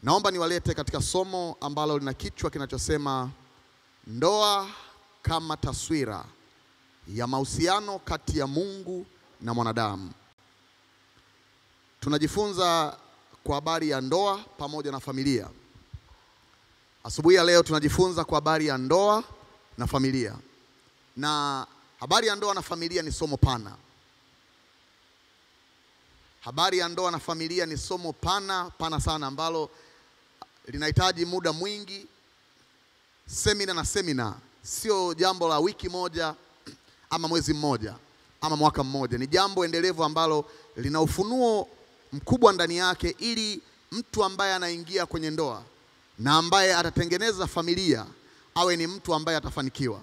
Naomba niwalete katika somo ambalo lina kichwa kinachosema ndoa kama taswira ya mahusiano kati ya Mungu na mwanadamu. Tunajifunza kwa habari ya ndoa pamoja na familia. Asubuhi ya leo tunajifunza kwa habari ya ndoa na familia. Na habari ya ndoa na familia ni somo pana. Habari ya ndoa na familia ni somo pana sana ambalo linahitaji muda mwingi, semina. Sio jambo la wiki moja ama mwezi mmoja ama mwaka mmoja. Ni jambo endelevu ambalo lina ufunuo mkubwa ndani yake, ili mtu ambaye anaingia kwenye ndoa na ambaye atatengeneza familia awe ni mtu ambaye atafanikiwa.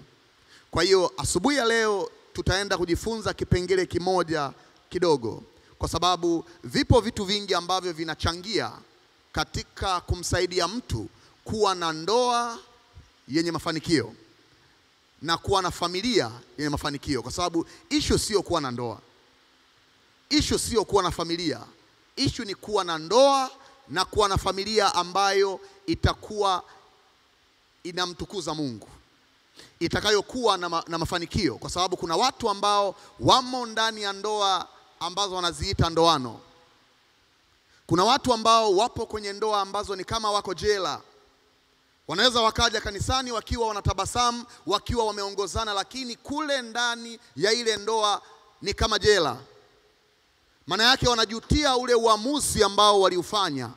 Kwa hiyo asubuhi ya leo tutaenda kujifunza kipengele kimoja kidogo, kwa sababu vipo vitu vingi ambavyo vinachangia katika kumsaidia mtu kuwa na ndoa yenye mafanikio na kuwa na familia yenye mafanikio. Kwa sababu issue sio kuwa na ndoa, issue sio kuwa na familia, issue ni kuwa na ndoa na kuwa na familia ambayo itakuwa inamtukuza Mungu, itakayokuwa na mafanikio. Kwa sababu kuna watu ambao wamo ndani ya ndoa ambazo wanaziita ndoano. Kuna watu ambao wapo kwenye ndoa ambazo ni kama wako jela. Wanaweza wakaja kanisani wakiwa wanatabasamu, wakiwa wameongozana, lakini kule ndani ya ile ndoa ni kama jela. Maana yake wanajutia ule uamuzi ambao waliufanya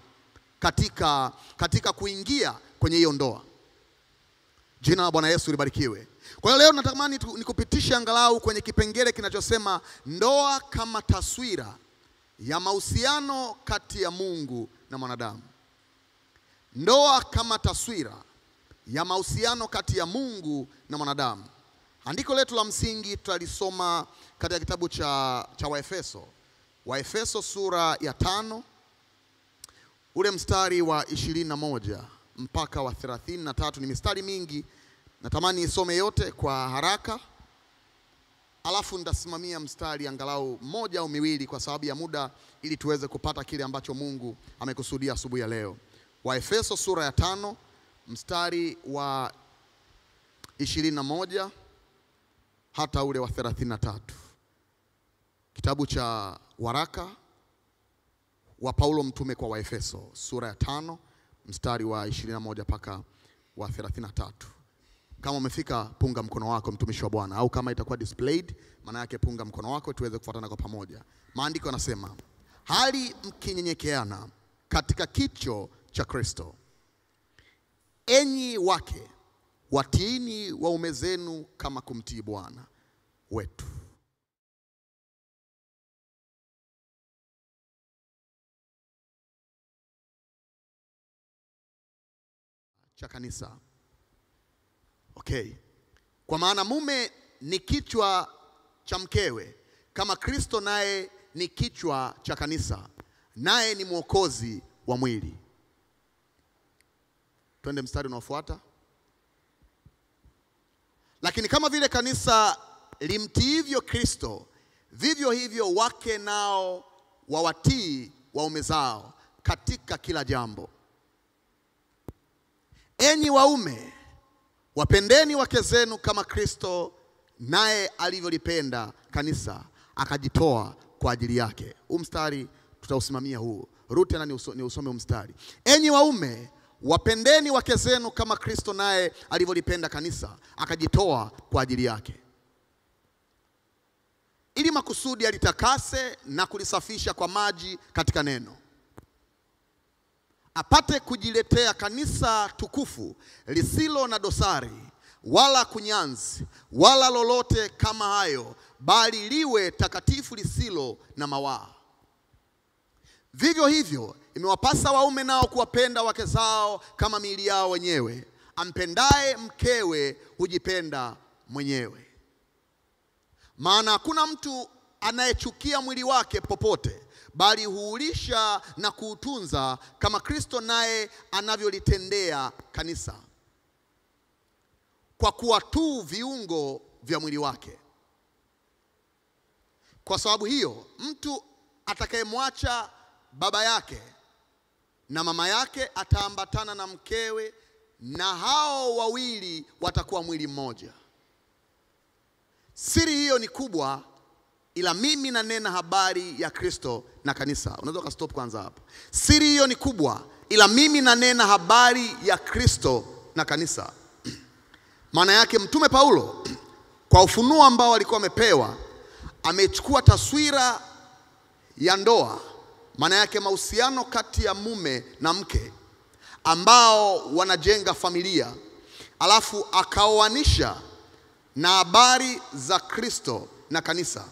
katika kuingia kwenye hiyo ndoa. Jina la Bwana Yesu libarikiwe. Kwa hiyo leo natamani nikupitishe angalau kwenye kipengele kinachosema ndoa kama taswira ya mahusiano kati ya Mungu na mwanadamu. Ndoa kama taswira ya mahusiano kati ya Mungu na mwanadamu. Andiko letu la msingi tutalisoma katika kitabu cha Waefeso. Waefeso sura ya 5, ule mstari wa 21 mpaka wa 33. Ni mistari mingi, natamani isome yote kwa haraka, alafu nitasimamia mstari angalau moja au miwili kwa sababu ya muda, ili tuweze kupata kile ambacho Mungu amekusudia asubuhi ya leo. Waefeso sura ya 5 mstari wa 21 hata ule wa 33. Kitabu cha waraka wa Paulo mtume kwa Waefeso sura ya 5 mstari wa 21 mpaka wa 33. Kama umefika punga mkono wako mtumishi wa Bwana, au kama itakuwa displayed maana yake punga mkono wako tuweze kufuatana kwa pamoja. Maandiko yanasema, hali mkinyenyekeana katika kicho cha Kristo, enyi wake watiini waume zenu kama kumtii Bwana wetu. Cha kanisa. Okay. Kwa maana mume ni kichwa cha mkewe, kama Kristo naye ni kichwa cha kanisa, naye ni mwokozi wa mwili. Twende mstari unaofuata. Lakini kama vile kanisa limtiivyo Kristo, vivyo hivyo wake nao wawatii waume zao katika kila jambo. Enyi waume, wapendeni wake zenu kama Kristo naye alivyolipenda kanisa akajitoa kwa ajili yake. Huu mstari tutausimamia huu. Rudi tena ni usome mstari. Enyi waume, wapendeni wake zenu kama Kristo naye alivyolipenda kanisa akajitoa kwa ajili yake, ili makusudi alitakase na kulisafisha kwa maji katika neno, apate kujiletea kanisa tukufu lisilo na dosari wala kunyanzi wala lolote kama hayo, bali liwe takatifu lisilo na mawaa. Vivyo hivyo imewapasa waume nao kuwapenda wake zao kama miili yao wenyewe. Ampendaye mkewe hujipenda mwenyewe. Maana hakuna mtu anayechukia mwili wake popote, bali huulisha na kuutunza kama Kristo naye anavyolitendea kanisa, kwa kuwa tu viungo vya mwili wake. Kwa sababu hiyo mtu atakayemwacha baba yake na mama yake ataambatana na mkewe, na hao wawili watakuwa mwili mmoja. Siri hiyo ni kubwa, ila mimi nanena habari ya Kristo na kanisa. Unaweza ukastop kwanza hapo. Siri hiyo ni kubwa, ila mimi nanena habari ya Kristo na kanisa. Maana yake Mtume Paulo kwa ufunuo ambao alikuwa amepewa, amechukua taswira ya ndoa, maana yake mahusiano kati ya mume na mke ambao wanajenga familia, alafu akaoanisha na habari za Kristo na kanisa.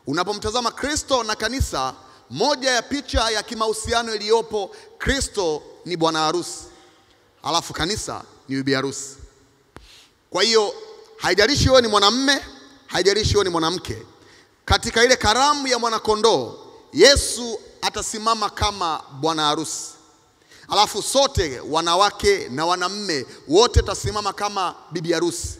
Unapomtazama Kristo na kanisa, moja ya picha ya kimahusiano iliyopo, Kristo ni bwana harusi, alafu kanisa ni bibi harusi. Kwa hiyo haijalishi wewe ni mwanamume, haijalishi wewe ni mwanamke, katika ile karamu ya mwanakondoo Yesu atasimama kama bwana harusi, alafu sote wanawake na wanamume wote tasimama kama bibi harusi.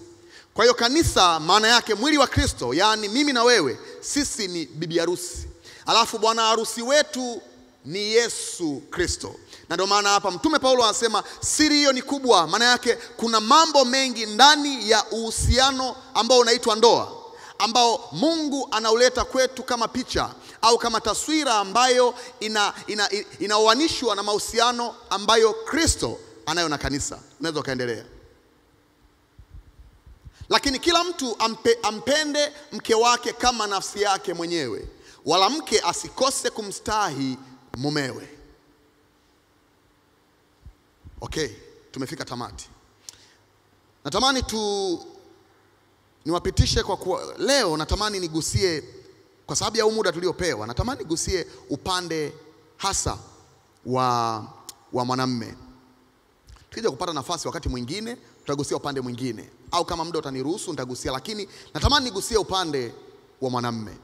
Kwa hiyo kanisa maana yake mwili wa Kristo, yani mimi na wewe, sisi ni bibi harusi, alafu bwana harusi wetu ni Yesu Kristo. Na ndio maana hapa Mtume Paulo anasema siri hiyo ni kubwa. Maana yake kuna mambo mengi ndani ya uhusiano ambao unaitwa ndoa, ambao Mungu anauleta kwetu kama picha au kama taswira ambayo inaoanishwa na mahusiano ambayo Kristo anayo na kanisa. Unaweza kaendelea. Lakini kila mtu ampende mke wake kama nafsi yake mwenyewe, wala mke asikose kumstahi mumewe. Okay, tumefika tamati. Natamani niwapitishe leo natamani nigusie, kwa sababu ya muda tuliopewa, natamani nigusie upande hasa wa mwanamume. Tukija kupata nafasi wakati mwingine tutagusia upande mwingine, au kama muda utaniruhusu nitagusia, lakini natamani nigusie upande wa mwanamume.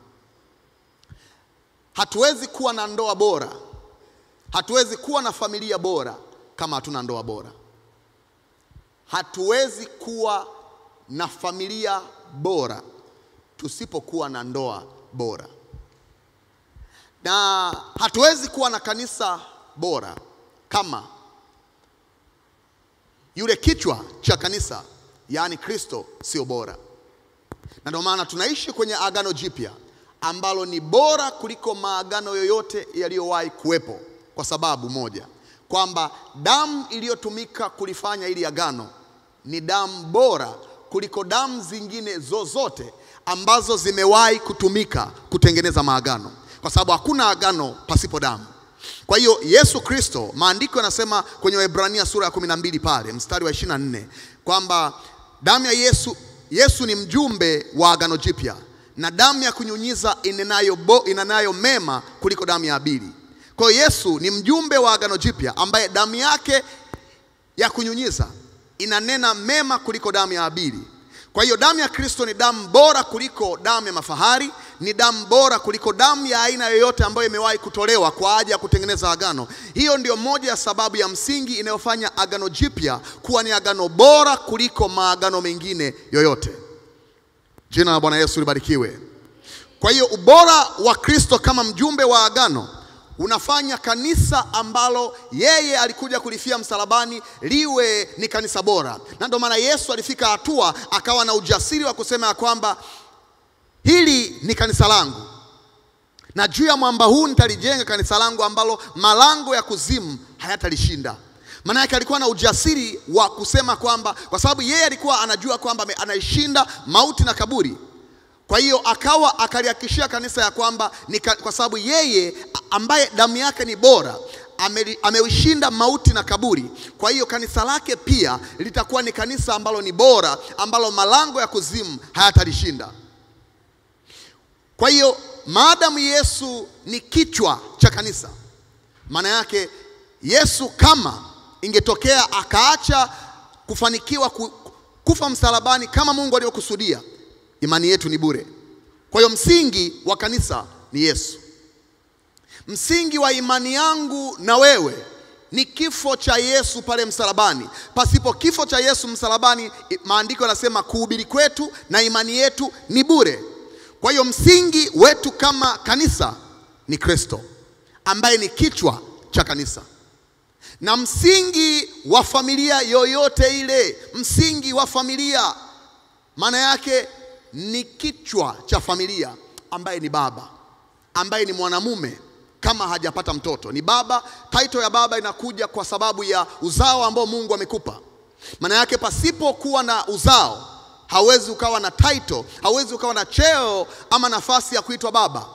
Hatuwezi kuwa na ndoa bora, hatuwezi kuwa na familia bora kama hatuna ndoa bora. Hatuwezi kuwa na familia bora tusipokuwa na ndoa bora, na hatuwezi kuwa na kanisa bora kama yule kichwa cha kanisa, yani Kristo, sio bora. Na ndio maana tunaishi kwenye agano jipya ambalo ni bora kuliko maagano yoyote yaliyowahi kuwepo, kwa sababu moja, kwamba damu iliyotumika kulifanya ili agano ni damu bora kuliko damu zingine zozote ambazo zimewahi kutumika kutengeneza maagano, kwa sababu hakuna agano pasipo damu. Kwa hiyo Yesu Kristo, maandiko yanasema kwenye Waebrania sura ya 12 pale mstari wa 24 kwamba damu ya Yesu ni mjumbe wa agano jipya, na damu ya kunyunyiza inenayo mema kuliko damu ya Abili. Kwa hiyo Yesu ni mjumbe wa agano jipya ambaye damu yake ya kunyunyiza inanena mema kuliko damu ya Abili. Kwa hiyo damu ya Kristo ni damu bora kuliko damu ya mafahari, ni damu bora kuliko damu ya aina yoyote ambayo imewahi kutolewa kwa ajili ya kutengeneza agano. Hiyo ndio moja ya sababu ya msingi inayofanya agano jipya kuwa ni agano bora kuliko maagano mengine yoyote. Jina la Bwana Yesu libarikiwe. Kwa hiyo ubora wa Kristo kama mjumbe wa agano unafanya kanisa ambalo yeye alikuja kulifia msalabani liwe ni kanisa bora. Na ndio maana Yesu alifika hatua akawa na ujasiri wa kusema ya kwamba hili ni kanisa langu, na juu ya mwamba huu nitalijenga kanisa langu ambalo malango ya kuzimu hayatalishinda. Maana yake alikuwa na ujasiri wa kusema kwamba, kwa sababu yeye alikuwa anajua kwamba anaishinda mauti na kaburi. Kwa hiyo akalihakikishia kanisa ya kwamba kwa sababu yeye ambaye damu yake ni bora ameushinda mauti na kaburi, kwa hiyo kanisa lake pia litakuwa ni kanisa ambalo ni bora, ambalo malango ya kuzimu hayatalishinda. Kwa hiyo maadamu Yesu ni kichwa cha kanisa, maana yake Yesu kama ingetokea akaacha kufanikiwa kufa msalabani kama Mungu alivyokusudia, imani yetu ni bure. Kwa hiyo msingi wa kanisa ni Yesu. Msingi wa imani yangu na wewe ni kifo cha Yesu pale msalabani. Pasipo kifo cha Yesu msalabani, maandiko yanasema kuhubiri kwetu na imani yetu ni bure. Kwa hiyo msingi wetu kama kanisa ni Kristo ambaye ni kichwa cha kanisa. Na msingi wa familia yoyote ile, msingi wa familia maana yake ni kichwa cha familia ambaye ni baba, ambaye ni mwanamume. Kama hajapata mtoto ni baba. Title ya baba inakuja kwa sababu ya uzao ambao Mungu amekupa. Maana yake pasipo kuwa na uzao hauwezi ukawa na title, hauwezi ukawa na cheo ama nafasi ya kuitwa baba.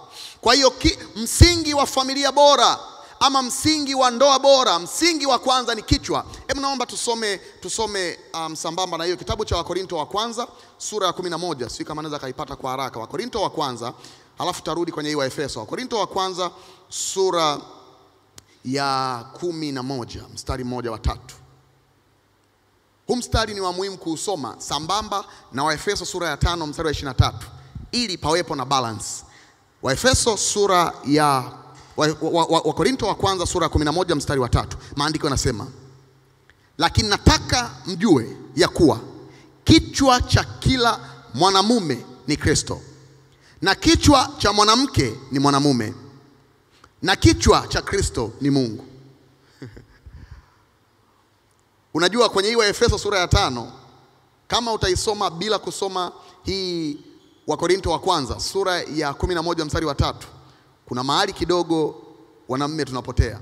Kwa hiyo msingi wa familia bora ama msingi wa ndoa bora, msingi wa kwanza ni kichwa. Hebu naomba tusome sambamba na hiyo kitabu cha Wakorinto wa kwanza sura ya 11. Sio kama naweza kaipata kwa haraka. Wakorinto wa kwanza, halafu tarudi kwenye hii wa Efeso. Wakorinto wa kwanza sura ya 11 mstari 1 wa 3. Huu mstari ni wa muhimu kuusoma sambamba na wa Efeso sura ya 5 mstari wa 23 ili pawepo na balance. Wa Efeso sura ya Wakorinto wa kwanza sura ya 11 mstari wa 3. Maandiko yanasema, lakini nataka mjue ya kuwa kichwa cha kila mwanamume ni Kristo, na kichwa cha mwanamke ni mwanamume, na kichwa cha Kristo ni Mungu. Unajua kwenye hii wa Efeso sura ya 5, kama utaisoma bila kusoma hii Wakorinto wa kwanza sura ya 11 mstari wa 3, kuna mahali kidogo wanamume tunapotea.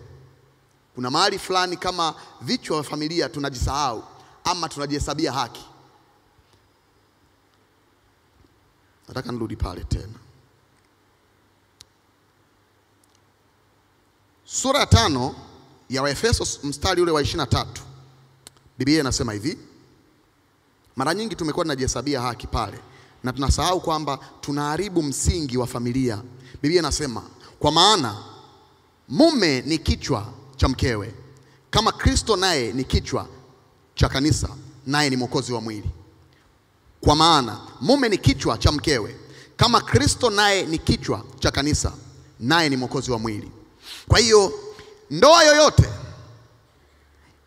Kuna mahali fulani kama vichwa vya familia tunajisahau ama tunajihesabia haki. Nataka nirudi pale tena. Sura ya 5 ya Waefeso mstari ule wa 23. Biblia inasema hivi. Mara nyingi tumekuwa tunajihesabia haki pale na tunasahau kwamba tunaharibu msingi wa familia. Biblia inasema, kwa maana mume ni kichwa cha mkewe, kama Kristo naye ni kichwa cha kanisa, naye ni mwokozi wa mwili. Kwa maana mume ni kichwa cha mkewe, kama Kristo naye ni kichwa cha kanisa, naye ni mwokozi wa mwili. Kwa hiyo ndoa yoyote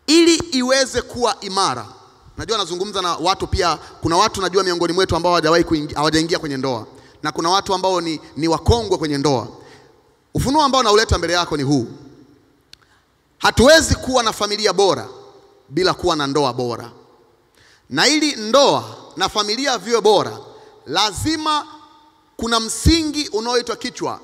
ili iweze kuwa imara, najua nazungumza na watu pia, kuna watu najua miongoni mwetu ambao hawajaingia kwenye ndoa, na kuna watu ambao ni wakongwe kwenye ndoa. Ufunuo ambao nauleta mbele yako ni huu: hatuwezi kuwa na familia bora bila kuwa na ndoa bora. Na ili ndoa na familia viwe bora, lazima kuna msingi unaoitwa kichwa.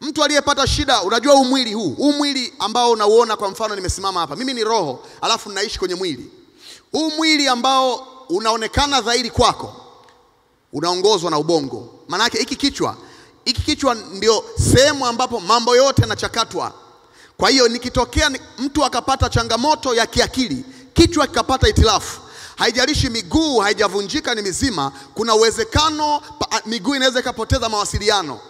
Mtu aliyepata shida, unajua huu mwili ambao unauona, kwa mfano nimesimama hapa, mimi ni roho, alafu ninaishi kwenye mwili. Huu mwili ambao unaonekana dhahiri kwako unaongozwa na ubongo. Maana yake hiki kichwa ndio sehemu ambapo mambo yote yanachakatwa. Kwa hiyo nikitokea mtu akapata changamoto ya kiakili, kichwa kikapata itilafu, haijalishi miguu haijavunjika, ni mizima, kuna uwezekano miguu inaweza ikapoteza mawasiliano.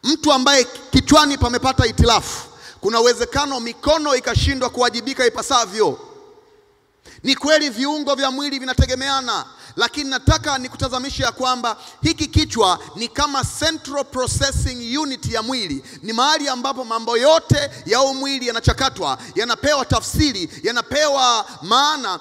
Mtu ambaye kichwani pamepata itilafu, kuna uwezekano mikono ikashindwa kuwajibika ipasavyo. Ni kweli viungo vya mwili vinategemeana, lakini nataka nikutazamishe ya kwamba hiki kichwa ni kama central processing unit ya mwili. Ni mahali ambapo mambo yote ya mwili yanachakatwa, yanapewa tafsiri, yanapewa maana,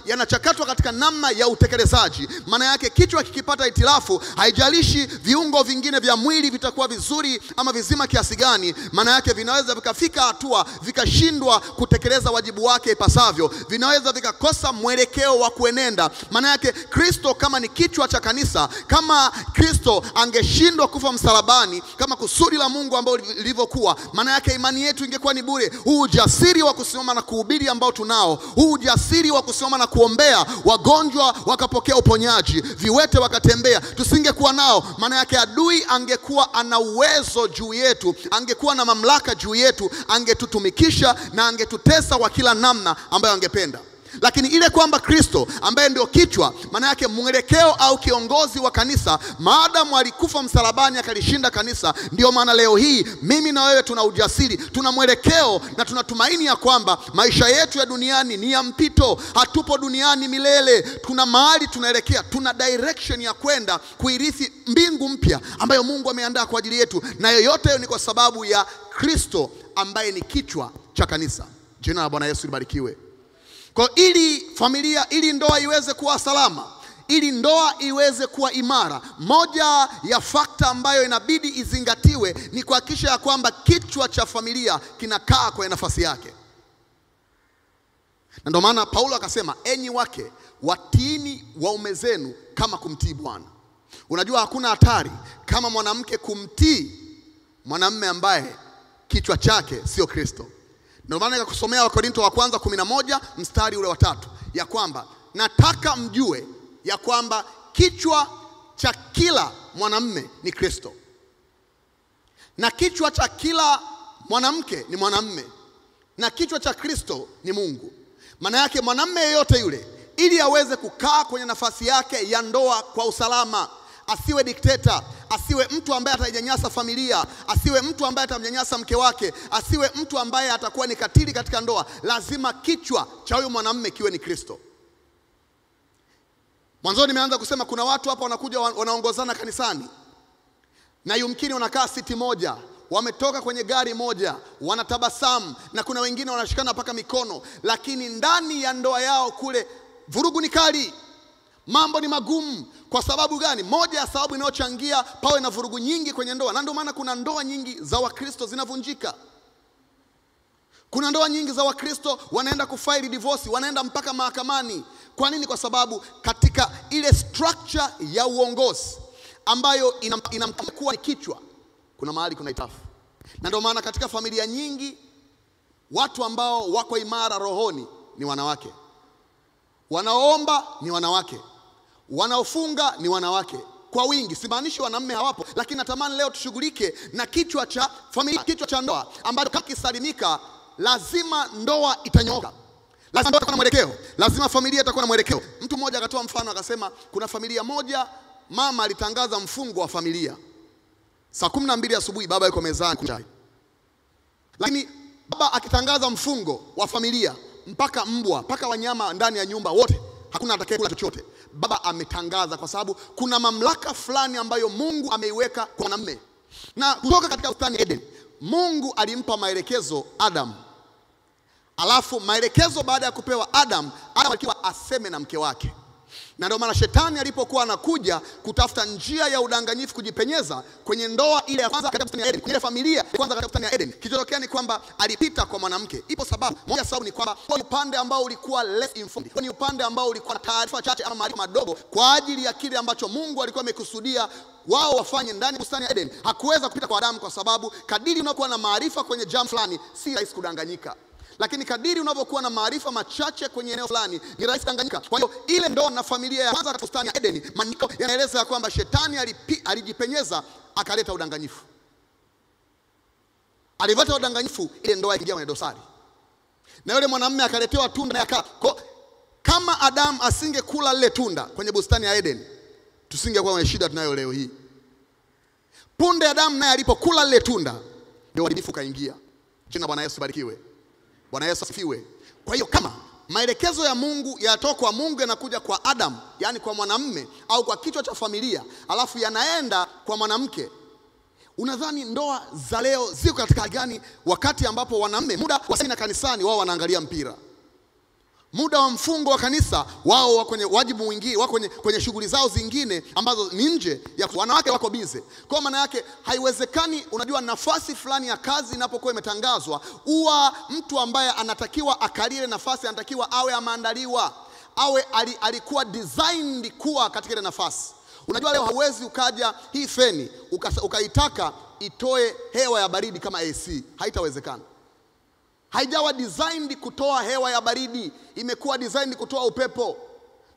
yanachakatwa katika namna ya utekelezaji. Maana yake kichwa kikipata itilafu, haijalishi viungo vingine vya mwili vitakuwa vizuri ama vizima kiasi gani, maana yake vinaweza vikafika hatua vikashindwa kutekeleza wajibu wake ipasavyo, vinaweza vikakosa mwelekeo wa kuenenda. Maana yake Kristo kama ni kichwa cha kanisa, kama Kristo angeshindwa kufa msalabani kama kusudi la Mungu ambao lilivyokuwa, maana yake imani yetu ingekuwa ni bure. Huu ujasiri wa kusimama na kuhubiri ambao tunao, huu ujasiri wa kusimama na kuombea wagonjwa wakapokea uponyaji, viwete wakatembea, tusingekuwa nao. Maana yake adui angekuwa ana uwezo juu yetu, angekuwa na mamlaka juu yetu, angetutumikisha na angetutesa kwa kila namna ambayo angependa. Lakini ile kwamba Kristo ambaye ndio kichwa, maana yake mwelekeo au kiongozi wa kanisa, maadamu alikufa msalabani akalishinda kanisa, ndio maana leo hii mimi na wewe tuna ujasiri, tuna mwelekeo na tunatumaini ya kwamba maisha yetu ya duniani ni ya mpito. Hatupo duniani milele, tuna mahali tunaelekea, tuna direction ya kwenda kuirithi mbingu mpya ambayo Mungu ameandaa kwa ajili yetu, na yoyote ni kwa sababu ya Kristo ambaye ni kichwa cha kanisa. Jina la Bwana Yesu libarikiwe. Kwa ili familia, ili ndoa iweze kuwa salama, ili ndoa iweze kuwa imara, moja ya fakta ambayo inabidi izingatiwe ni kuhakikisha ya kwamba kichwa cha familia kinakaa kwenye nafasi yake. Na ndio maana Paulo akasema, enyi wake watiini waume zenu kama kumtii Bwana. Unajua hakuna hatari kama mwanamke kumtii mwanamume ambaye kichwa chake sio Kristo. Ndio maana nikakusomea Wakorintho wa kwanza 11 mstari ule wa 3 ya kwamba nataka mjue ya kwamba kichwa cha kila mwanamume ni Kristo, na kichwa cha kila mwanamke ni mwanamume, na kichwa cha Kristo ni Mungu. Maana yake mwanamume yeyote yule, ili aweze kukaa kwenye nafasi yake ya ndoa kwa usalama, asiwe dikteta, asiwe mtu ambaye atanyanyasa familia, asiwe mtu ambaye atamnyanyasa mke wake, asiwe mtu ambaye atakuwa ni katili katika ndoa, lazima kichwa cha huyo mwanamume kiwe ni Kristo. Mwanzo nimeanza kusema kuna watu hapa wanakuja wanaongozana kanisani, na yumkini wanakaa siti moja, wametoka kwenye gari moja, wanatabasamu, na kuna wengine wanashikana mpaka mikono, lakini ndani ya ndoa yao kule vurugu ni kali, mambo ni magumu. Kwa sababu gani? Moja ya sababu inayochangia pawe na vurugu nyingi kwenye ndoa, na ndio maana kuna ndoa nyingi za Wakristo zinavunjika. Kuna ndoa nyingi za Wakristo wanaenda kufaili divorce, wanaenda mpaka mahakamani. Kwa nini? Kwa sababu katika ile structure ya uongozi ambayo inamkuwa ni kichwa, kuna mahali kuna itafu. Na ndio maana katika familia nyingi watu ambao wako imara rohoni ni wanawake, wanaoomba ni wanawake, wanaofunga ni wanawake kwa wingi. Simaanishi wanaume hawapo, lakini natamani leo tushughulike na kichwa cha familia, kichwa cha ndoa ambacho kikisalimika lazima ndoa itanyooka. Lazima ndoa itakuwa na mwelekeo, lazima familia itakuwa na mwelekeo. Mtu mmoja akatoa mfano akasema, kuna familia moja mama alitangaza mfungo wa familia. Saa 12 asubuhi baba yuko mezani kunywa. Lakini baba akitangaza mfungo wa familia, mpaka mbwa, mpaka wanyama ndani ya nyumba wote, hakuna atakayekula chochote. Baba ametangaza kwa sababu kuna mamlaka fulani ambayo Mungu ameiweka kwa mwanamume. Na kutoka katika bustani ya Eden, Mungu alimpa maelekezo Adam. Alafu maelekezo baada ya kupewa Adam alikuwa aseme na mke wake. Na ndio maana shetani alipokuwa anakuja kutafuta njia ya udanganyifu kujipenyeza kwenye ndoa ile ya kwanza katika bustani ya Eden, kwenye familia ya kwanza katika bustani ya Eden, kilichotokea ni kwamba alipita kwa mwanamke. Ipo sababu, moja sababu ni kwamba kwa upande ambao ulikuwa less informed, kwa upande ambao ulikuwa na taarifa chache ama maarifa madogo kwa ajili ya kile ambacho Mungu alikuwa amekusudia wao wafanye ndani ya bustani ya Eden, hakuweza kupita kwa Adamu, kwa sababu kadiri unakuwa na maarifa kwenye jambo fulani si rahisi kudanganyika. Lakini kadiri unavyokuwa na maarifa machache kwenye eneo fulani ni rahisi kudanganyika. Kwa hiyo ile ndoa na familia ya kwanza katika bustani ya Eden, maandiko yanaeleza ya kwamba shetani alijipenyeza akaleta udanganyifu. Alileta udanganyifu, ile ndoa ikaingia kwenye dosari. Na yule mwanamume akaletewa tunda na yaka. Kama Adam asingekula lile tunda kwenye bustani ya Eden, tusingekuwa kwenye shida tunayo leo hii. Punde Adam naye alipokula lile tunda, ndio uharibifu kaingia. Jina Bwana Yesu barikiwe. Bwana Yesu asifiwe. Kwa hiyo kama maelekezo ya Mungu yatoka kwa Mungu yanakuja kwa Adam, yani kwa mwanamume au kwa kichwa cha familia, alafu yanaenda kwa mwanamke, unadhani ndoa za leo ziko katika gani? Wakati ambapo wanaume muda wa semina kanisani wao wanaangalia mpira, muda wa mfungo wa kanisa wao wako kwenye wajibu mwingine, wako kwenye shughuli zao zingine ambazo ni nje ya wanawake, wako bize. Kwa maana yake haiwezekani, unajua nafasi fulani ya kazi inapokuwa imetangazwa, huwa mtu ambaye anatakiwa akalie nafasi anatakiwa awe ameandaliwa, awe alikuwa designed kuwa katika ile nafasi. Unajua leo hauwezi ukaja hii feni ukaitaka itoe hewa ya baridi kama AC, haitawezekana. Haijawa designed kutoa hewa ya baridi, imekuwa designed kutoa upepo.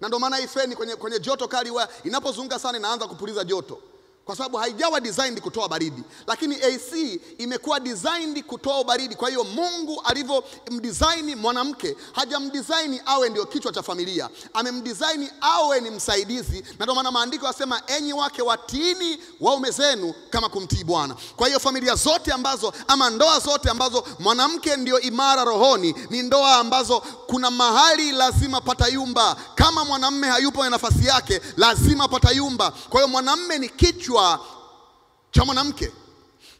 Na ndio maana hii feni kwenye joto kali inapozunguka sana inaanza kupuliza joto, kwa sababu haijawa designed kutoa baridi. Lakini AC imekuwa designed kutoa baridi. Kwa hiyo Mungu alivyomdesign mwanamke, hajamdesign awe ndio kichwa cha familia, amemdesign awe ni msaidizi. Na ndio maana maandiko yasema, enyi wake watiini waume zenu kama kumtii Bwana. Kwa hiyo familia zote ambazo ama ndoa zote ambazo mwanamke ndio imara rohoni ni ndoa ambazo kuna mahali lazima patayumba. Kama mwanamume hayupo na nafasi yake, lazima patayumba. Kwa hiyo mwanamume ni kichwa cha mwanamke,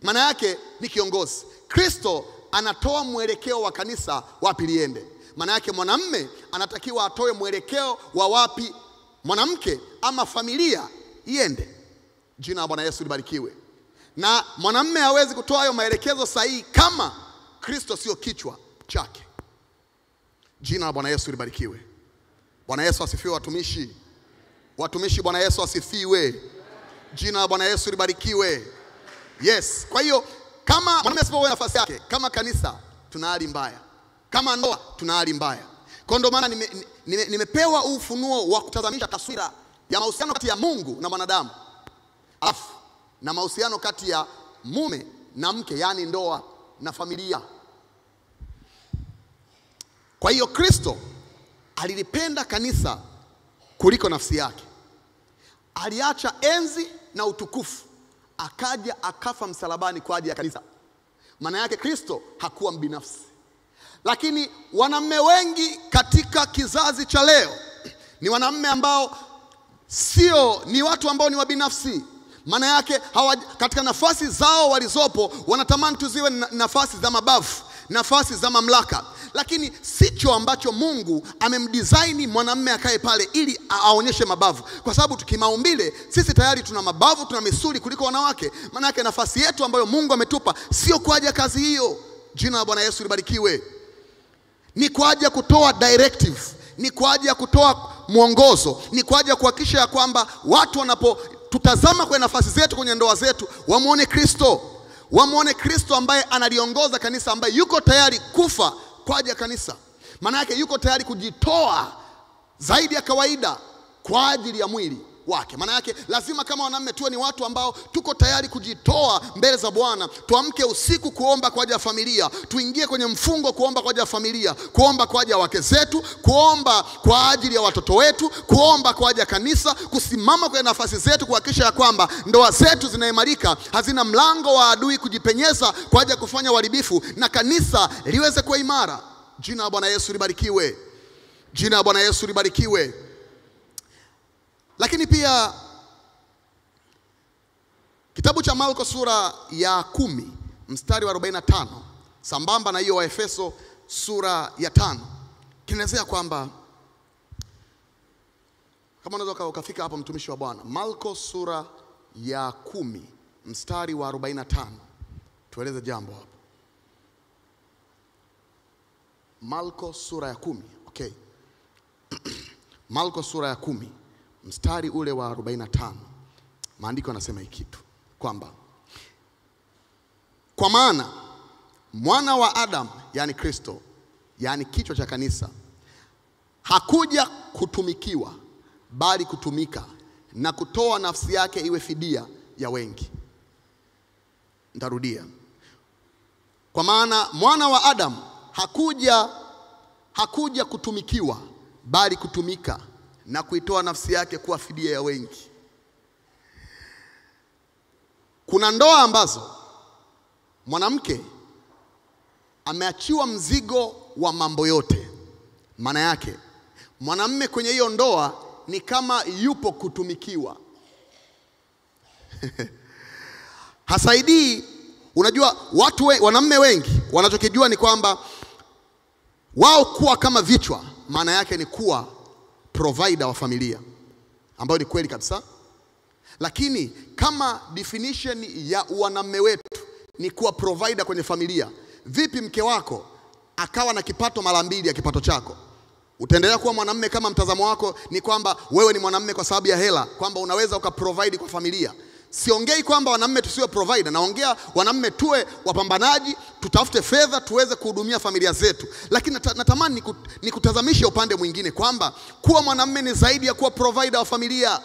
maana yake ni kiongozi. Kristo anatoa mwelekeo wa kanisa wapi liende. Maana yake mwanamume anatakiwa atoe mwelekeo wa wapi mwanamke ama familia iende. Jina la Bwana Yesu libarikiwe. Na mwanamume hawezi kutoa hayo maelekezo sahihi kama Kristo sio kichwa chake. Jina la Bwana Yesu libarikiwe. Bwana Yesu asifiwe watumishi. Watumishi, Bwana Yesu asifiwe. Jina la Bwana Yesu libarikiwe. Yes. Kwa hiyo kama mwanamume asipokuwa nafasi yake, kama kanisa tuna hali mbaya. Kama ndoa tuna hali mbaya. Kwa ndio maana nimepewa ufunuo wa kutazamisha taswira ya mahusiano kati ya Mungu na mwanadamu. Alafu na mahusiano kati ya mume na mke, yani ndoa na familia. Kwa hiyo Kristo alilipenda kanisa kuliko nafsi yake. Aliacha enzi na utukufu, akaja akafa msalabani kwa ajili ya kanisa. Maana yake Kristo hakuwa mbinafsi. Lakini wanaume wengi katika kizazi cha leo ni wanaume ambao ni watu ambao ni wabinafsi. Maana yake katika nafasi zao walizopo wanatamani tuziwe nafasi za mabavu, nafasi za mamlaka. Lakini sicho ambacho Mungu amemdesign mwanamume akae pale ili aonyeshe mabavu. Kwa sababu tukimaumbile sisi tayari tuna mabavu, tuna misuli kuliko wanawake. Maana yake nafasi yetu ambayo Mungu ametupa sio kwa ajili ya kazi hiyo. Jina la Bwana Yesu libarikiwe. Ni kwa ajili ya kutoa directive, ni kwa ajili ya kutoa mwongozo, ni kwa ajili ya kuhakikisha ya kwamba watu wanapotutazama kwenye nafasi zetu, kwenye ndoa zetu, wamuone Kristo. Wamuone Kristo ambaye analiongoza kanisa, ambaye yuko tayari kufa kwa ajili ya kanisa. Maana yake yuko tayari kujitoa zaidi ya kawaida kwa ajili ya mwili wake. Maana yake lazima kama wanaume tuwe ni watu ambao tuko tayari kujitoa mbele za Bwana. Tuamke usiku kuomba kwa ajili ya familia, tuingie kwenye mfungo kuomba kwa ajili ya familia, kuomba kwa ajili ya wake zetu, kuomba kwa ajili ya watoto wetu, kuomba kwa ajili ya kanisa, kusimama kwenye nafasi zetu kuhakikisha ya kwamba ndoa zetu zinaimarika, hazina mlango wa adui kujipenyeza kwa ajili ya kufanya uharibifu, na kanisa liweze kuwa imara. Jina la Bwana Yesu libarikiwe. Jina la Bwana Yesu libarikiwe. Lakini pia kitabu cha Marko sura ya 10 mstari wa 45 sambamba na hiyo wa Efeso sura ya 5 kinaelezea kwamba, kama unaweza ukafika hapo mtumishi wa Bwana, Marko sura ya 10 mstari wa 45 tueleze jambo hapo. Marko sura ya 10. Okay. Marko sura ya 10 mstari ule wa 45, maandiko yanasema hiki kitu kwamba, kwa maana mwana wa Adam, yani Kristo, yani kichwa cha kanisa, hakuja kutumikiwa bali kutumika na kutoa nafsi yake iwe fidia ya wengi. Nitarudia. Kwa maana mwana wa Adam hakuja kutumikiwa bali kutumika na kuitoa nafsi yake kuwa fidia ya wengi. Kuna ndoa ambazo mwanamke ameachiwa mzigo wa mambo yote. Maana yake mwanamume kwenye hiyo ndoa ni kama yupo kutumikiwa. Hasaidii. Unajua wanaume wengi wanachokijua ni kwamba wao kuwa kama vichwa, maana yake ni kuwa provider wa familia, ambayo ni kweli kabisa. Lakini kama definition ya wanaume wetu ni kuwa provider kwenye familia, vipi mke wako akawa na kipato mara 2 ya kipato chako? Utaendelea kuwa mwanamume kama mtazamo wako ni kwamba wewe ni mwanamume kwa sababu ya hela, kwamba unaweza ukaprovide kwa familia? Siongei kwamba wanaume tusiwe provider, naongea wanaume tuwe wapambanaji, tutafute fedha tuweze kuhudumia familia zetu. Lakini natamani nikutazamishe upande mwingine kwamba kuwa mwanamume ni zaidi ya kuwa provider wa familia.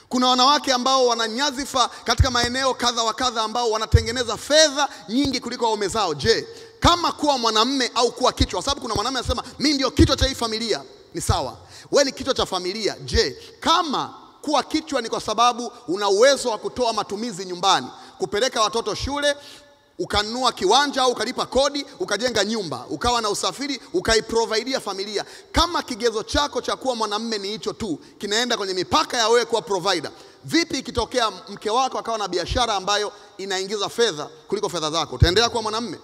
Kuna wanawake ambao wananyazifa katika maeneo kadha wa kadha ambao wanatengeneza fedha nyingi kuliko waume zao. Je, kama kuwa mwanamume au kuwa kichwa? Kwa sababu kuna mwanamume anasema mimi ndio kichwa cha hii familia. Ni sawa, wewe ni kichwa cha familia. Je, kama kuwa kichwa ni kwa sababu una uwezo wa kutoa matumizi nyumbani, kupeleka watoto shule, ukanunua kiwanja au ukalipa kodi, ukajenga nyumba, ukawa na usafiri, ukaiprovidea familia. Kama kigezo chako cha kuwa mwanamume ni hicho tu, kinaenda kwenye mipaka ya wewe kuwa provider, vipi ikitokea mke wako akawa na biashara ambayo inaingiza fedha kuliko fedha zako? Utaendelea kuwa mwanamume?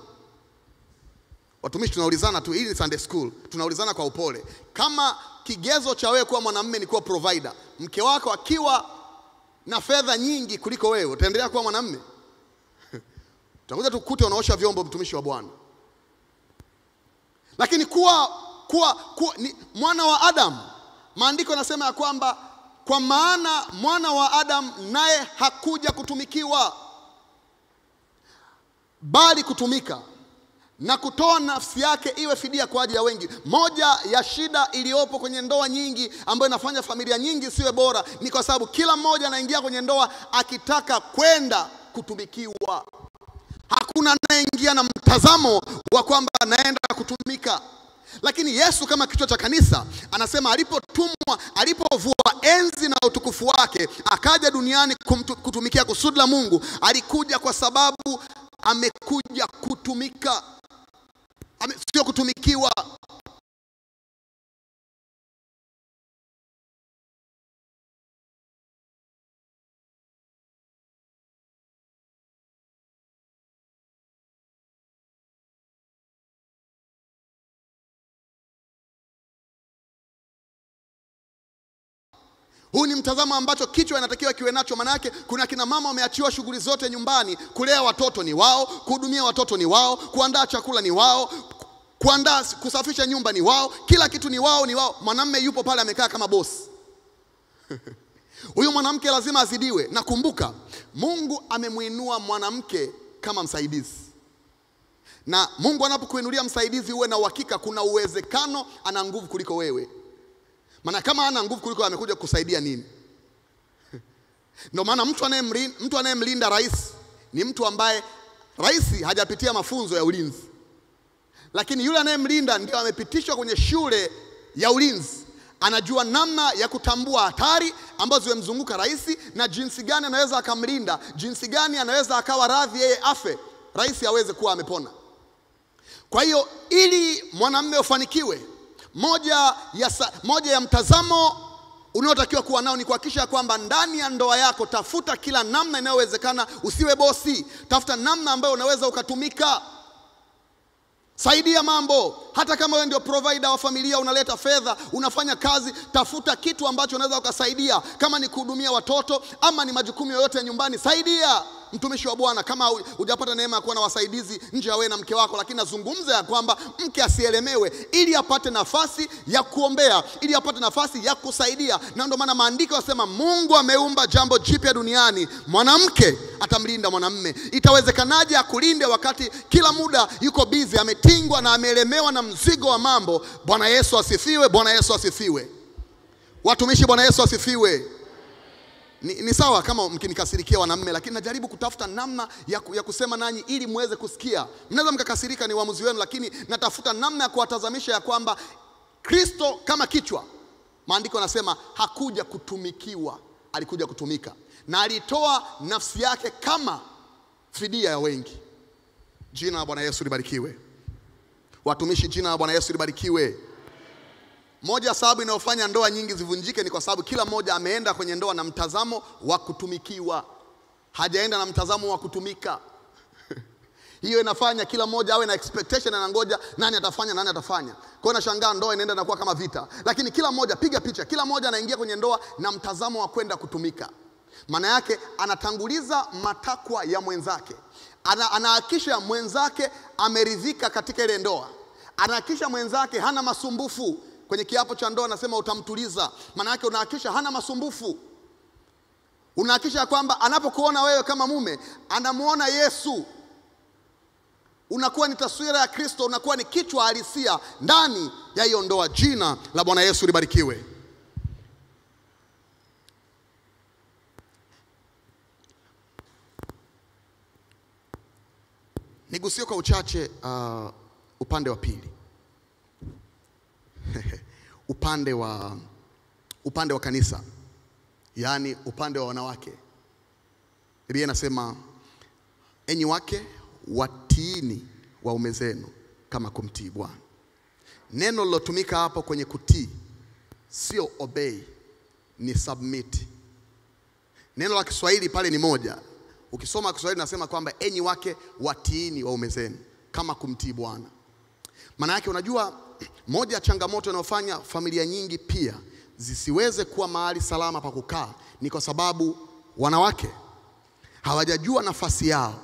Watumishi tunaulizana tu, hii ni Sunday school, tunaulizana kwa upole. Kama kigezo cha wewe kuwa mwanamume ni kuwa provider. Mke wako akiwa na fedha nyingi kuliko wewe, utaendelea kuwa mwanamume? Utakuja tukute unaosha vyombo, mtumishi wa Bwana. Lakini kuwa ni mwana wa Adam, maandiko yanasema ya kwamba kwa maana mwana wa Adam naye hakuja kutumikiwa, bali kutumika na kutoa nafsi yake iwe fidia kwa ajili ya wengi. Moja ya shida iliyopo kwenye ndoa nyingi ambayo inafanya familia nyingi siwe bora ni kwa sababu kila mmoja anaingia kwenye ndoa akitaka kwenda kutumikiwa. Hakuna anayeingia na mtazamo wa kwamba anaenda kutumika. Lakini Yesu kama kichwa cha kanisa anasema alipovua enzi na utukufu wake akaja duniani kutumikia kusudi la Mungu, alikuja kwa sababu amekuja kutumika, sio kutumikiwa. Huu ni mtazamo ambacho kichwa inatakiwa kiwe nacho. Maana yake kuna kina mama wameachiwa shughuli zote nyumbani. Kulea watoto ni wao, kuhudumia watoto ni wao, kuandaa chakula ni wao, kusafisha nyumba ni wao, kila kitu ni wao. Mwanamume yupo pale amekaa kama bosi. Huyu mwanamke lazima azidiwe. Na kumbuka, Mungu amemuinua mwanamke kama msaidizi. Na Mungu anapokuinulia msaidizi, uwe na uhakika kuna uwezekano ana nguvu kuliko wewe. Maana kama hana nguvu kuliko amekuja kusaidia nini? Ndio maana mtu anayemlinda rais ni mtu ambaye rais hajapitia mafunzo ya ulinzi. Lakini yule anayemlinda ndio amepitishwa kwenye shule ya ulinzi. Anajua namna ya kutambua hatari ambazo zimemzunguka rais na jinsi gani anaweza akamlinda, jinsi gani anaweza akawa radhi yeye afe, rais aweze kuwa amepona. Kwa hiyo ili mwanamume ufanikiwe, moja ya mtazamo unaotakiwa kuwa nao ni kuhakikisha kwamba ndani ya ndoa yako tafuta kila namna inayowezekana usiwe bosi. Tafuta namna ambayo unaweza ukatumika. Saidia mambo. Hata kama wewe ndio provider wa familia, unaleta fedha, unafanya kazi, tafuta kitu ambacho unaweza ukasaidia. Kama ni kuhudumia watoto ama ni majukumu yoyote ya nyumbani, saidia. Mtumishi wa Bwana, kama hujapata neema ya kuwa na wasaidizi nje ya wewe na mke wako, lakini nazungumza ya kwamba mke asielemewe, ili apate nafasi ya kuombea, ili apate nafasi ya kusaidia. Na ndio maana maandiko yanasema Mungu ameumba jambo jipya duniani, mwanamke atamlinda mwanamume. Itawezekanaje akulinde wakati kila muda yuko busy, ametingwa na ameelemewa na mzigo wa mambo? Bwana Yesu asifiwe, Bwana Yesu asifiwe. Watumishi, Bwana Yesu asifiwe. Ni sawa kama mkinikasirikia wanaume, lakini najaribu kutafuta namna ya kusema nanyi ili muweze kusikia. Mnaweza mkakasirika, ni uamuzi wenu, lakini natafuta namna ya kuwatazamisha ya kwamba Kristo kama kichwa, maandiko yanasema hakuja kutumikiwa, alikuja kutumika, na alitoa nafsi yake kama fidia ya wengi. Jina la Bwana Yesu libarikiwe. Watumishi, jina la Bwana Yesu libarikiwe. Moja sababu inayofanya ndoa nyingi zivunjike ni kwa sababu kila mmoja ameenda kwenye ndoa na mtazamo wa kutumikiwa, hajaenda na mtazamo wa kutumika. Hiyo inafanya kila mmoja awe na expectation, anangoja nani atafanya. Kwa nashangaa ndoa inaenda na kuwa kama vita. Lakini kila mmoja, piga picha, kila mmoja anaingia kwenye ndoa na mtazamo wa kwenda kutumika. Maana yake anatanguliza matakwa ya mwenzake. Anahakikisha mwenzake ameridhika katika ile ndoa. Anahakikisha mwenzake hana masumbufu. Kwenye kiapo cha ndoa anasema utamtuliza. Maana yake unahakikisha hana masumbufu. Unahakikisha kwamba anapokuona wewe kama mume, anamuona Yesu. Unakuwa ni taswira ya Kristo, unakuwa ni kichwa halisia ndani ya hiyo ndoa. Jina la Bwana Yesu libarikiwe. Nigusie kwa uchache upande wa pili. upande wa kanisa, yani upande wa wanawake. Biblia inasema enyi wake watiini waume zenu kama kumtii Bwana. Neno lilotumika hapo kwenye kutii sio obey, ni submit. Neno la Kiswahili pale ni moja. Ukisoma Kiswahili nasema kwamba enyi wake watiini waume zenu kama kumtii Bwana. Maana yake unajua moja ya changamoto inayofanya familia nyingi pia zisiweze kuwa mahali salama pa kukaa ni kwa sababu wanawake hawajajua nafasi yao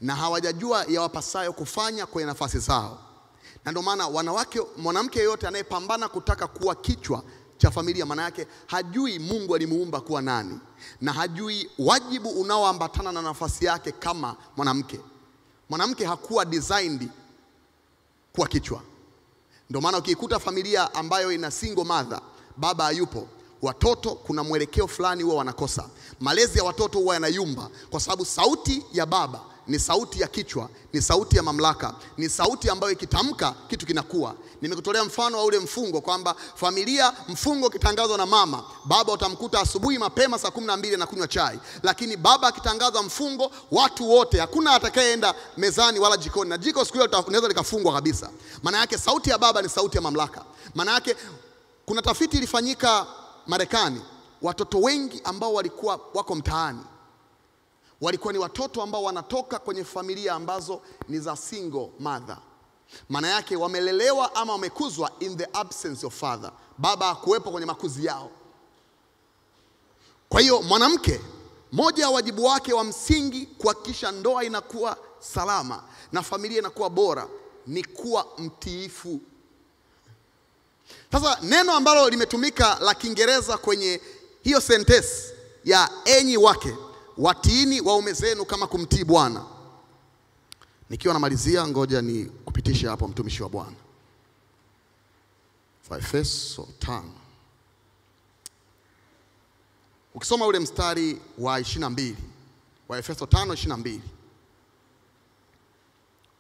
na hawajajua yawapasayo kufanya kwenye nafasi zao. Na ndio maana mwanamke yeyote anayepambana kutaka kuwa kichwa cha familia, maana yake hajui Mungu alimuumba kuwa nani na hajui wajibu unaoambatana na nafasi yake kama mwanamke. Mwanamke hakuwa designed kuwa kichwa. Ndio maana ukikuta familia ambayo ina single mother, baba hayupo, watoto kuna mwelekeo fulani huwa wanakosa. Malezi ya watoto huwa yanayumba kwa sababu sauti ya baba ni sauti ya kichwa, ni sauti ya mamlaka, ni sauti ambayo ikitamka kitu kinakuwa. Nimekutolea mfano wa ule mfungo kwamba familia, mfungo kitangazwa na mama, baba utamkuta asubuhi mapema saa 12 na kunywa chai. Lakini baba akitangaza mfungo, watu wote, hakuna atakayeenda mezani wala jikoni, na jiko siku hiyo linaweza likafungwa kabisa. Maana yake sauti ya baba ni sauti ya mamlaka. Maana yake kuna tafiti ilifanyika Marekani, watoto wengi ambao walikuwa wako mtaani walikuwa ni watoto ambao wanatoka kwenye familia ambazo ni za single mother. Maana yake wamelelewa ama wamekuzwa in the absence of father. Baba hakuwepo kwenye makuzi yao. Kwa hiyo mwanamke, moja ya wajibu wake wa msingi kuhakikisha ndoa inakuwa salama na familia inakuwa bora ni kuwa mtiifu. Sasa neno ambalo limetumika la Kiingereza kwenye hiyo sentence ya enyi wake watiini waume zenu kama kumtii Bwana. Nikiwa namalizia, ngoja ni kupitisha hapo mtumishi wa Bwana. Waefeso 5. Ukisoma ule mstari wa 22. Waefeso 5:22.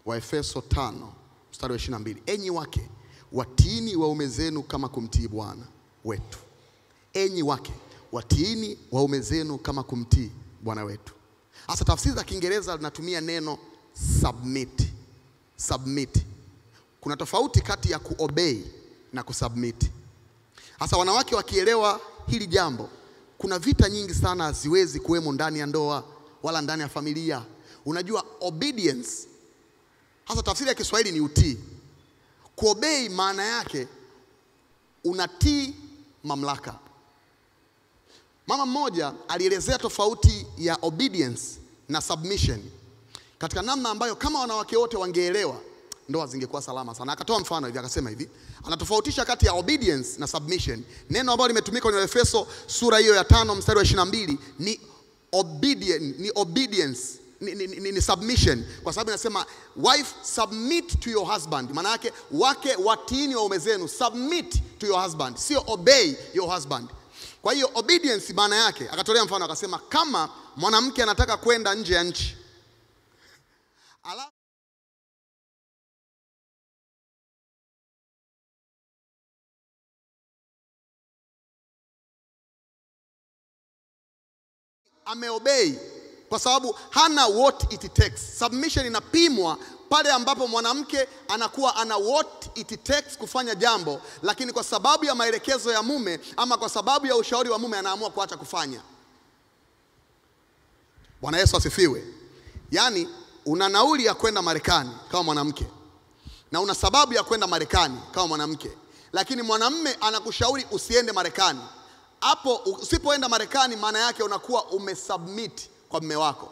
Waefeso 5 mstari wa 22. Enyi wake watiini waume zenu kama kumtii Bwana wetu. Enyi wake watiini waume zenu kama kumtii Bwana wetu. Hasa tafsiri za Kiingereza linatumia neno submit. Submit. Kuna tofauti kati ya kuobey na kusubmit. Hasa wanawake wakielewa hili jambo, kuna vita nyingi sana haziwezi kuwemo ndani ya ndoa wala ndani ya familia. Unajua obedience, hasa tafsiri ya Kiswahili ni utii. Kuobey maana yake unatii mamlaka. Mama mmoja alielezea tofauti ya obedience na submission katika namna ambayo kama wanawake wote wangeelewa, ndoa zingekuwa salama sana. Akatoa mfano hivi, akasema hivi, anatofautisha kati ya obedience na submission. Neno ambalo limetumika kwenye Efeso sura hiyo ya 5 mstari wa 22 ni obedience, ni submission, kwa sababu inasema wife submit to your husband. Maana yake wake watiini waume zenu, submit to your husband, sio obey your husband. Kwa hiyo obedience maana yake, akatolea mfano akasema kama mwanamke anataka kwenda nje ya nchi, ameobey kwa sababu hana what it takes. Submission inapimwa pale ambapo mwanamke anakuwa ana what it takes kufanya jambo, lakini kwa sababu ya maelekezo ya mume ama kwa sababu ya ushauri wa mume anaamua kuacha kufanya. Bwana Yesu asifiwe. Yaani una nauli ya kwenda Marekani kama mwanamke na una sababu ya kwenda Marekani kama mwanamke, lakini mwanamume anakushauri usiende Marekani. Hapo usipoenda Marekani maana yake unakuwa umesubmit kwa mume wako.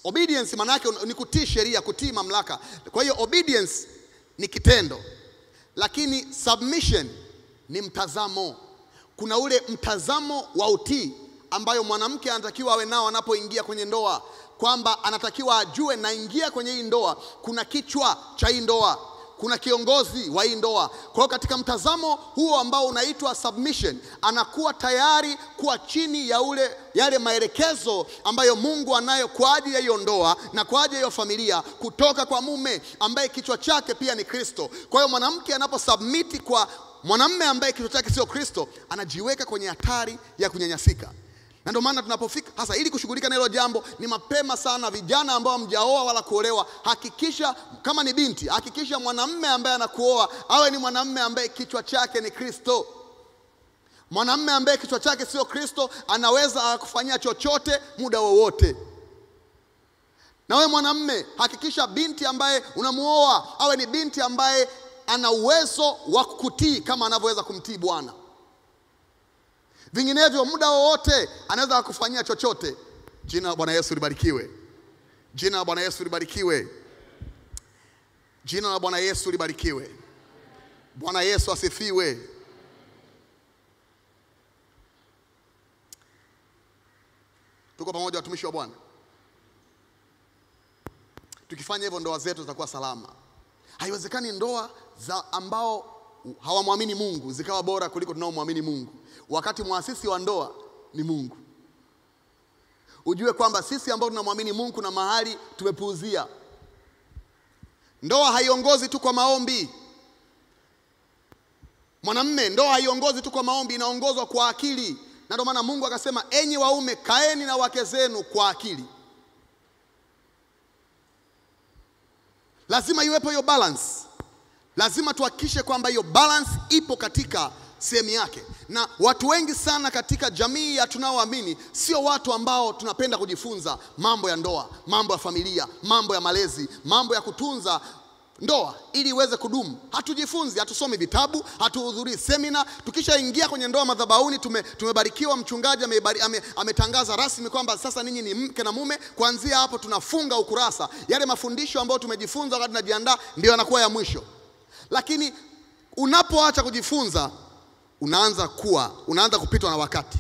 Obedience maana yake ni kutii sheria, kutii mamlaka. Kwa hiyo obedience ni kitendo, lakini submission ni mtazamo. Kuna ule mtazamo wa utii ambayo mwanamke anatakiwa awe nao anapoingia kwenye ndoa, kwamba anatakiwa ajue naingia kwenye hii ndoa, kuna kichwa cha hii ndoa, kuna kiongozi wa hii ndoa. Kwa hiyo katika mtazamo huo ambao unaitwa submission, anakuwa tayari kuwa chini ya yale maelekezo ambayo Mungu anayo kwa ajili ya hiyo ndoa na kwa ajili ya hiyo familia kutoka kwa mume ambaye kichwa chake pia ni Kristo. Kwa hiyo mwanamke anaposubmit kwa mwanamume ambaye kichwa chake sio Kristo, anajiweka kwenye hatari ya kunyanyasika. Na ndio maana tunapofika hasa ili kushughulika na hilo jambo ni mapema sana. Vijana ambao hamjaoa wala kuolewa, hakikisha kama ni binti, hakikisha mwanamume ambaye anakuoa awe ni mwanamume ambaye kichwa chake ni Kristo. Mwanamume ambaye kichwa chake sio Kristo anaweza kufanyia chochote muda wowote. Na wewe mwanamume, hakikisha binti ambaye unamuoa awe ni binti ambaye ana uwezo wa kukutii kama anavyoweza kumtii Bwana. Vinginevyo muda wowote anaweza kukufanyia chochote. Jina la Bwana Yesu libarikiwe. Jina la Bwana Yesu libarikiwe. Jina la Bwana Yesu libarikiwe. Bwana Yesu asifiwe. Tuko pamoja watumishi wa Bwana? Tukifanya hivyo ndoa zetu zitakuwa salama. Haiwezekani ndoa za ambao hawamwamini Mungu zikawa bora kuliko tunaomwamini Mungu, wakati muasisi wa ndoa ni Mungu. Ujue kwamba sisi ambao tunamwamini Mungu kuna mahali tumepuuzia. Ndoa haiongozi tu kwa maombi. Mwanamume, ndoa haiongozi tu kwa maombi, inaongozwa kwa akili. Na ndio maana Mungu akasema, enyi waume kaeni na wake zenu kwa akili. Lazima iwepo hiyo balance. Lazima tuhakikishe kwamba hiyo balance ipo katika sehemu yake. Na watu wengi sana katika jamii ya tunaoamini sio watu ambao tunapenda kujifunza mambo ya ndoa, mambo ya familia, mambo ya malezi, mambo ya kutunza ndoa ili iweze kudumu. Hatujifunzi, hatusomi vitabu, hatuhudhurii semina. Tukishaingia kwenye ndoa madhabahuni, tumebarikiwa, mchungaji ametangaza rasmi kwamba sasa ninyi ni mke na mume. Kuanzia hapo tunafunga ukurasa. Yale mafundisho ambayo tumejifunza wakati tunajiandaa ndio yanakuwa ya mwisho. Lakini unapoacha kujifunza, unaanza kupitwa na wakati.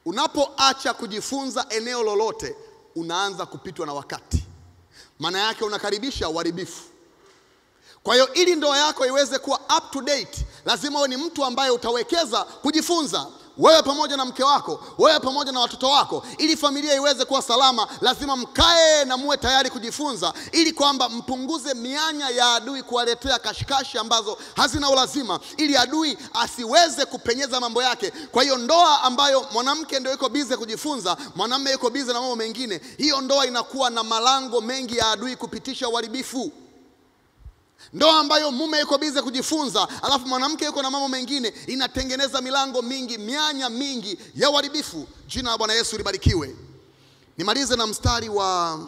Unapoacha kujifunza eneo lolote, unaanza kupitwa na wakati. Maana yake unakaribisha uharibifu. Kwa hiyo ili ndoa yako iweze kuwa up to date, lazima uwe ni mtu ambaye utawekeza kujifunza. Wewe pamoja na mke wako, wewe pamoja na watoto wako, ili familia iweze kuwa salama, lazima mkae na muwe tayari kujifunza, ili kwamba mpunguze mianya ya adui kuwaletea kashikashi ambazo hazina ulazima, ili adui asiweze kupenyeza mambo yake. Kwa hiyo ndoa ambayo mwanamke ndio yuko busy kujifunza, mwanamume yuko busy na mambo mengine, hiyo ndoa inakuwa na malango mengi ya adui kupitisha uharibifu. Ndoa ambayo mume yuko busy kujifunza alafu mwanamke yuko na mambo mengine, inatengeneza milango mingi, mianya mingi ya uharibifu. Jina la Bwana Yesu libarikiwe. Nimalize na mstari wa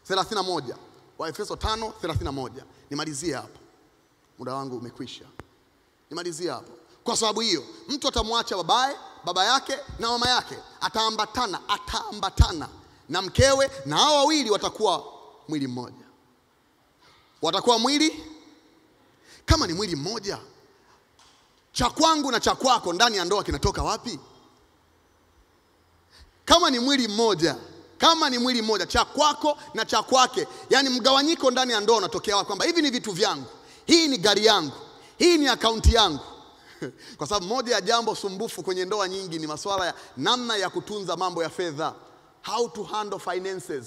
31 wa Efeso 5:31. Nimalizie hapo. Muda wangu umekwisha. Nimalizie hapo. Kwa sababu hiyo, mtu atamwacha baba yake na mama yake, ataambatana na mkewe, na hao wawili watakuwa mwili mmoja. Watakuwa mwili. Kama ni mwili mmoja, cha kwangu na cha kwako ndani ya ndoa kinatoka wapi? Kama ni mwili mmoja, cha kwako na cha kwake, yani mgawanyiko ndani ya ndoa unatokea wapi? Kwamba hivi ni vitu vyangu, hii ni gari yangu, hii ni akaunti yangu. Kwa sababu moja ya jambo sumbufu kwenye ndoa nyingi ni masuala ya namna ya kutunza mambo ya fedha, how to handle finances.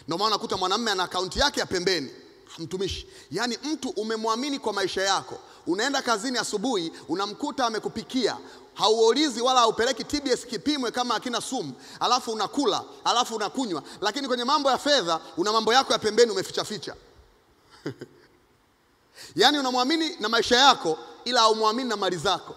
Ndio maana unakuta mwanamume ana akaunti yake ya pembeni, mtumishi. Yani mtu umemwamini kwa maisha yako, unaenda kazini asubuhi, unamkuta amekupikia, hauulizi wala haupeleki TBS kipimwe kama akina sumu, alafu unakula, alafu unakunywa, lakini kwenye mambo ya fedha una mambo yako ya pembeni umeficha. Yani unamwamini na maisha yako ila haumwamini na mali zako.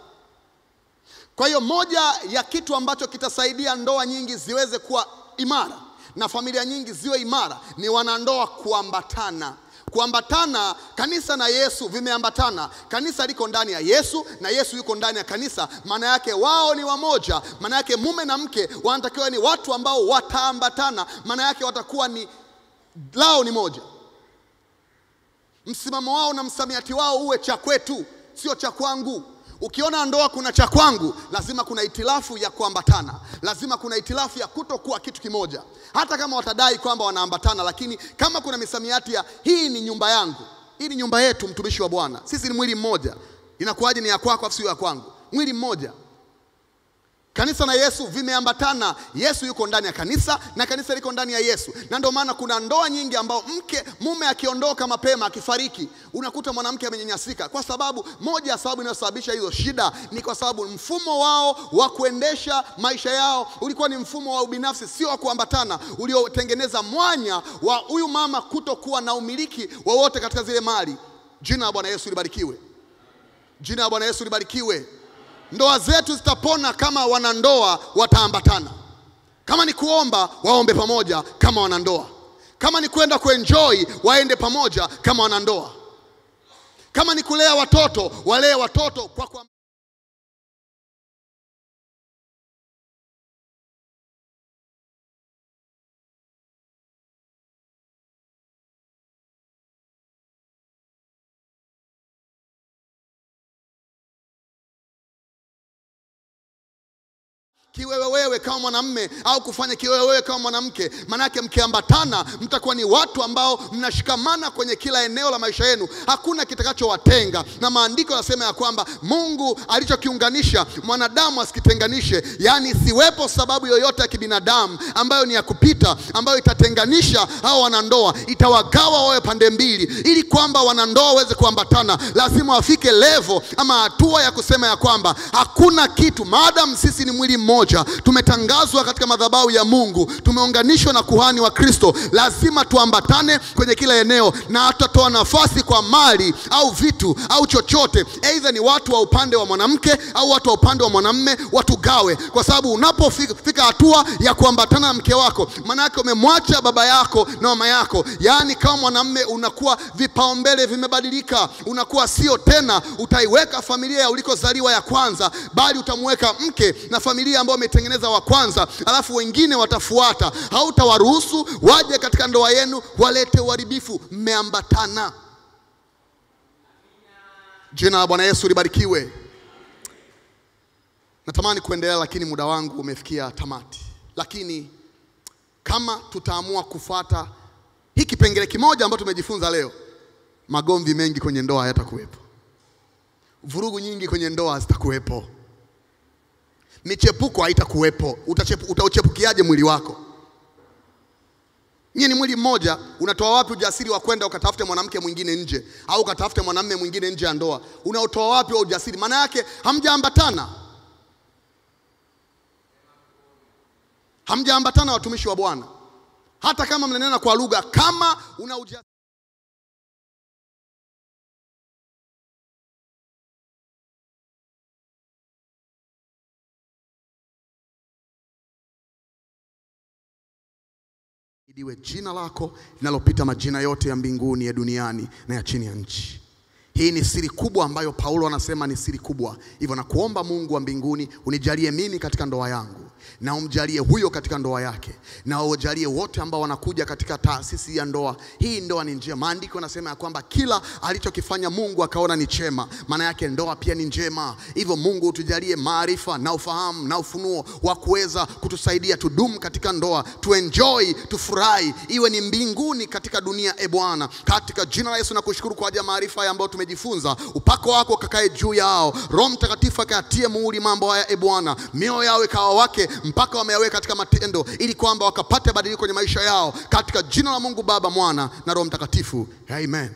Kwa hiyo moja ya kitu ambacho kitasaidia ndoa nyingi ziweze kuwa imara na familia nyingi ziwe imara ni wanandoa kuambatana. Kuambatana, kanisa na Yesu vimeambatana. Kanisa liko ndani ya Yesu na Yesu yuko ndani ya kanisa. Maana yake wao ni wamoja. Maana yake mume na mke wanatakiwa ni watu ambao wataambatana. Maana yake watakuwa lao ni moja. Msimamo wao na msamiati wao uwe cha kwetu, sio cha kwangu. Ukiona ndoa kuna cha kwangu, lazima kuna itilafu ya kuambatana. Lazima kuna itilafu ya kutokuwa kitu kimoja. Hata kama watadai kwamba wanaambatana, lakini kama kuna misamiati ya hii ni nyumba yangu, hii ni nyumba yetu, mtumishi wa Bwana, sisi ni mwili mmoja, inakuwaje ni ya kwako afu sio ya kwangu? Mwili mmoja. Kanisa na Yesu vimeambatana. Yesu yuko ndani ya kanisa na kanisa liko ndani ya Yesu. Na ndio maana kuna ndoa nyingi ambao mume akiondoka mapema, akifariki, unakuta mwanamke amenyanyasika. Kwa sababu moja ya sababu inayosababisha hizo shida ni kwa sababu mfumo wao wa kuendesha maisha yao ulikuwa ni mfumo wa ubinafsi, sio wa kuambatana, uliotengeneza mwanya wa huyu mama kutokuwa na umiliki wowote katika zile mali. Jina la Bwana Yesu libarikiwe. Jina la Bwana Yesu libarikiwe. Ndoa zetu zitapona kama wanandoa wataambatana. Kama ni kuomba, waombe pamoja kama wanandoa. Kama ni kwenda kuenjoy, waende pamoja kama wanandoa. Kama ni kulea watoto, walee watoto kwa kiwewe kama mwanamume au kufanya kiwewe kama mwanamke. Manake mkiambatana mtakuwa ni watu ambao mnashikamana kwenye kila eneo la maisha yenu. Hakuna kitakachowatenga. Na maandiko yanasema ya kwamba Mungu alichokiunganisha mwanadamu asikitenganishe. Yani siwepo sababu yoyote ya kibinadamu ambayo ni ya kupita, ambayo itatenganisha hao wanandoa, itawagawa wawe pande mbili. Ili kwamba wanandoa waweze kuambatana, lazima wafike level ama hatua ya kusema ya kwamba hakuna kitu, maadamu sisi ni mwili mmoja, tumetangazwa katika madhabahu ya Mungu, tumeunganishwa na kuhani wa Kristo, lazima tuambatane kwenye kila eneo. Na hatutatoa nafasi kwa mali au vitu au chochote, aidha ni watu wa upande wa mwanamke au watu wa upande wa mwanamume, watugawe. Kwa sababu unapofika hatua ya kuambatana na mke wako, maana yake umemwacha baba yako na mama yako. Yani kama mwanamume unakuwa vipaumbele vimebadilika, unakuwa sio tena utaiweka familia ya ulikozaliwa ya kwanza, bali utamweka mke na familia ambao umetengeneza wa kwanza, alafu wengine watafuata. Hautawaruhusu waje katika ndoa yenu walete uharibifu. Mmeambatana. Jina la Bwana Yesu libarikiwe. Natamani kuendelea, lakini muda wangu umefikia tamati. Lakini kama tutaamua kufuata hiki kipengele kimoja ambacho tumejifunza leo, magomvi mengi kwenye ndoa hayatakuwepo. Vurugu nyingi kwenye ndoa zitakuwepo. Michepuko haitakuwepo. Utauchepukiaje mwili wako? Nyinyi ni mwili mmoja. Unatoa wapi ujasiri wa kwenda ukatafute mwanamke mwingine nje, au ukatafute mwanamume mwingine nje ya ndoa? Unaotoa wapi wa ujasiri? Maana yake hamjaambatana. Hamjaambatana, watumishi wa Bwana. Hata kama mnanena kwa lugha, kama una ujasiri iwe jina lako linalopita majina yote ya mbinguni, ya duniani na ya chini ya nchi. Hii ni siri kubwa ambayo Paulo anasema ni siri kubwa. Hivyo na kuomba Mungu wa mbinguni unijalie mimi katika ndoa yangu, na umjalie huyo katika ndoa yake, na ujalie wote ambao wanakuja katika taasisi ya ndoa. Hii ndoa ni njema. Maandiko yanasema ya kwamba kila alichokifanya Mungu akaona ni chema. Maana yake ndoa pia ni njema. Hivyo Mungu utujalie maarifa na ufahamu na ufunuo wa kuweza kutusaidia tudumu katika ndoa, tuenjoy, tufurahi, iwe ni mbinguni katika dunia. Bwana, katika jina la Yesu nakushukuru kwa ajili ya maarifa ambayo tumejifunza. Upako wako kakae juu yao, Roho Mtakatifu akatie muhuri mambo haya. Bwana, mioyo yao ikawa wake mpaka wameyaweka katika matendo, ili kwamba wakapate badiliko kwenye maisha yao, katika jina la Mungu Baba, Mwana na Roho Mtakatifu. Amen.